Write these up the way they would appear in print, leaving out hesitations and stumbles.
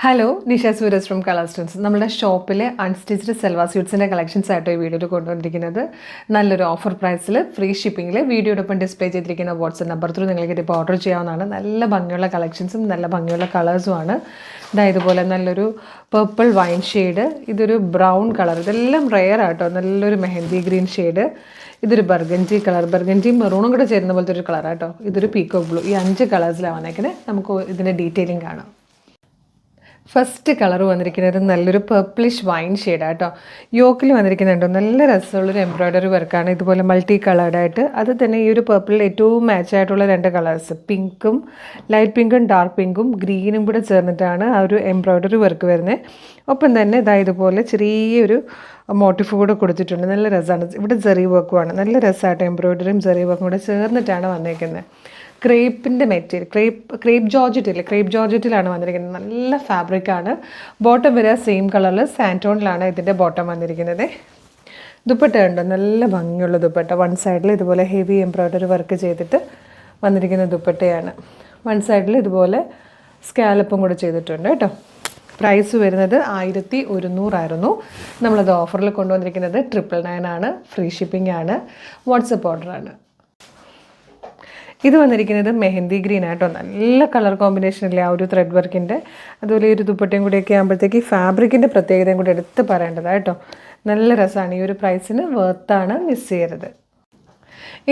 Hello, Nisha Sooraj from colour stones. നമ്മുടെ ഷോപ്പിലെ unstitched salwar സ്യൂട്ട്സിൻ്റെ കളക്ഷൻസ് ആയിട്ടോ ഈ വീഡിയോയിൽ കൊണ്ടുവന്നിരിക്കുന്നത്. നല്ലൊരു ഓഫർ പ്രൈസിൽ ഫ്രീ ഷിപ്പിങ്ങിൽ വീഡിയോടൊപ്പം ഡിസ്പ്ലേ ചെയ്തിരിക്കുന്ന വാട്സ്ആപ്പ് നമ്പർ ത്രൂ നിങ്ങൾക്ക് ഇതിപ്പോൾ ഓർഡർ ചെയ്യാവുന്നതാണ്. നല്ല ഭംഗിയുള്ള കളക്ഷൻസും നല്ല ഭംഗിയുള്ള കളേഴ്സുമാണ്. ഇതുപോലെ നല്ലൊരു പർപ്പിൾ വൈൻ ഷെയ്ഡ്, ഇതൊരു ബ്രൗൺ കളർ, ഇതെല്ലാം റെയർ ആട്ടോ. നല്ലൊരു മെഹന്തി ഗ്രീൻ ഷെയ്ഡ്, ഇതൊരു ബർഗൻജി കളർ, ബർഗൻജിയും മെറൂണും കൂടെ ചേരുന്ന പോലത്തെ ഒരു കളറാട്ടോ. ഇതൊരു പീക്കോക്ക് ബ്ലൂ. ഈ 5 കളേഴ്സിലാണ് വന്നേക്കുന്നത്. നമുക്ക് ഇതിൻ്റെ ഡീറ്റെയിലിംഗ് കാണാം. ഫസ്റ്റ് കളർ വന്നിരിക്കുന്നത് നല്ലൊരു പർപ്പിളിഷ് വൈൻ ഷെയ്ഡാട്ടോ. യോക്കിൽ വന്നിരിക്കുന്നുണ്ടോ, നല്ല രസമുള്ളൊരു എംബ്രോയ്ഡറി വർക്കാണ്. ഇതുപോലെ മൾട്ടി കളേർഡായിട്ട്, അത് തന്നെ ഈ ഒരു പർപ്പിളിൽ ഏറ്റവും മാച്ച് ആയിട്ടുള്ള 2 കളേഴ്സ്, പിങ്കും ലൈറ്റ് പിങ്കും ഡാർക്ക് പിങ്കും ഗ്രീനും കൂടെ ചേർന്നിട്ടാണ് ആ ഒരു എംബ്രോയ്ഡറി വർക്ക് വരുന്നത്. ഒപ്പം തന്നെ ഇതുപോലെ ചെറിയൊരു മോട്ടിഫ് കൂടെ കൊടുത്തിട്ടുണ്ട്. നല്ല രസമാണ്. ഇവിടെ ജെറി വർക്കുമാണ്. നല്ല രസമായിട്ട് എംബ്രോയ്ഡറിയും ജെറി വർക്കും കൂടെ ചേർന്നിട്ടാണ് വന്നേക്കുന്നത്. ക്രേപ്പിൻ്റെ മെറ്റീരിയൽ, ക്രേപ്പ് ജോർജറ്റില്ലേ, ക്രേപ്പ് ജോർജറ്റിലാണ് വന്നിരിക്കുന്നത്. നല്ല ഫാബ്രിക്കാണ്. ബോട്ടം വരിക സെയിം കളറിൽ സാൻറ്റോണിലാണ് ഇതിൻ്റെ ബോട്ടം വന്നിരിക്കുന്നത്. ദുപ്പട്ട ഉണ്ടോ, നല്ല ഭംഗിയുള്ള ദുപ്പട്ട. വൺ സൈഡിൽ ഇതുപോലെ ഹെവി എംബ്രോയ്ഡറി വർക്ക് ചെയ്തിട്ട് വന്നിരിക്കുന്ന ദുപ്പട്ടയാണ്. വൺ സൈഡിൽ ഇതുപോലെ സ്കാലപ്പും കൂടെ ചെയ്തിട്ടുണ്ട് കേട്ടോ. പ്രൈസ് വരുന്നത് 1100 ആയിരുന്നു. നമ്മളത് ഓഫറിൽ കൊണ്ടുവന്നിരിക്കുന്നത് 999 ആണ്. ഫ്രീ ഷിപ്പിംഗ് ആണ്. വാട്സപ്പ് ഓർഡറാണ്. ഇത് വന്നിരിക്കുന്നത് മെഹന്തി ഗ്രീൻ ആട്ടോ. നല്ല കളർ കോമ്പിനേഷനില്ലേ ആ ഒരു ത്രെഡ് വർക്കിൻ്റെ. അതുപോലെ ഈ ഒരു ദുപ്പട്ടയും കൂടെയൊക്കെ ആകുമ്പോഴത്തേക്ക് ഈ ഫാബ്രിക്കിൻ്റെ പ്രത്യേകതയും കൂടെ എടുത്ത് പറയേണ്ടതാണ് കേട്ടോ. നല്ല രസമാണ്. ഈ ഒരു പ്രൈസിന് വർത്താണ്, മിസ് ചെയ്യരുത്.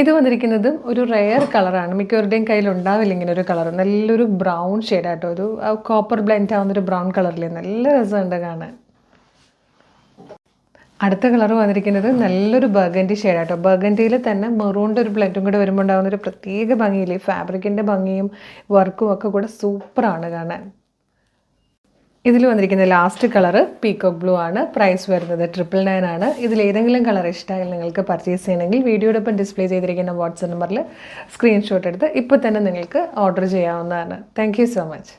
ഇത് വന്നിരിക്കുന്നതും ഒരു റെയർ കളറാണ്. മിക്കവരുടെയും കയ്യിൽ ഉണ്ടാവില്ല ഇങ്ങനെ ഒരു കളർ. നല്ലൊരു ബ്രൗൺ ഷെയ്ഡാട്ടോ. ഒരു കോപ്പർ ബ്ലെൻഡ് ആവുന്നൊരു ബ്രൗൺ കളറില്ലേ, നല്ല രസമുണ്ട് കാണാൻ. അടുത്ത കളർ വന്നിരിക്കുന്നത് നല്ലൊരു ബർഗൻഡി ഷെയ്ഡാട്ടോ. ബർഗൻഡിയിൽ തന്നെ മെറൂണിൻ്റെ ഒരു ബ്ലെൻഡും കൂടെ വരുമ്പോൾ ഉണ്ടാകുന്ന ഒരു പ്രത്യേക ഭംഗിയില്ലേ, ഫാബ്രിക്കിൻ്റെ ഭംഗിയും വർക്കും ഒക്കെ കൂടെ സൂപ്പറാണ് കാണാൻ. ഇതിൽ വന്നിരിക്കുന്ന ലാസ്റ്റ് കളർ പീക്കോക്ക് ബ്ലൂ ആണ്. പ്രൈസ് വരുന്നത് 999 ആണ്. ഇതിലേതെങ്കിലും കളർ ഇഷ്ടമായാൽ നിങ്ങൾക്ക് പർച്ചേസ് ചെയ്യണമെങ്കിൽ വീഡിയോടൊപ്പം ഡിസ്പ്ലേ ചെയ്തിരിക്കുന്ന വാട്സ്ആപ്പ് നമ്പറിൽ സ്ക്രീൻഷോട്ട് എടുത്ത് ഇപ്പോൾ തന്നെ നിങ്ങൾക്ക് ഓർഡർ ചെയ്യാവുന്നതാണ്. Thank you so much.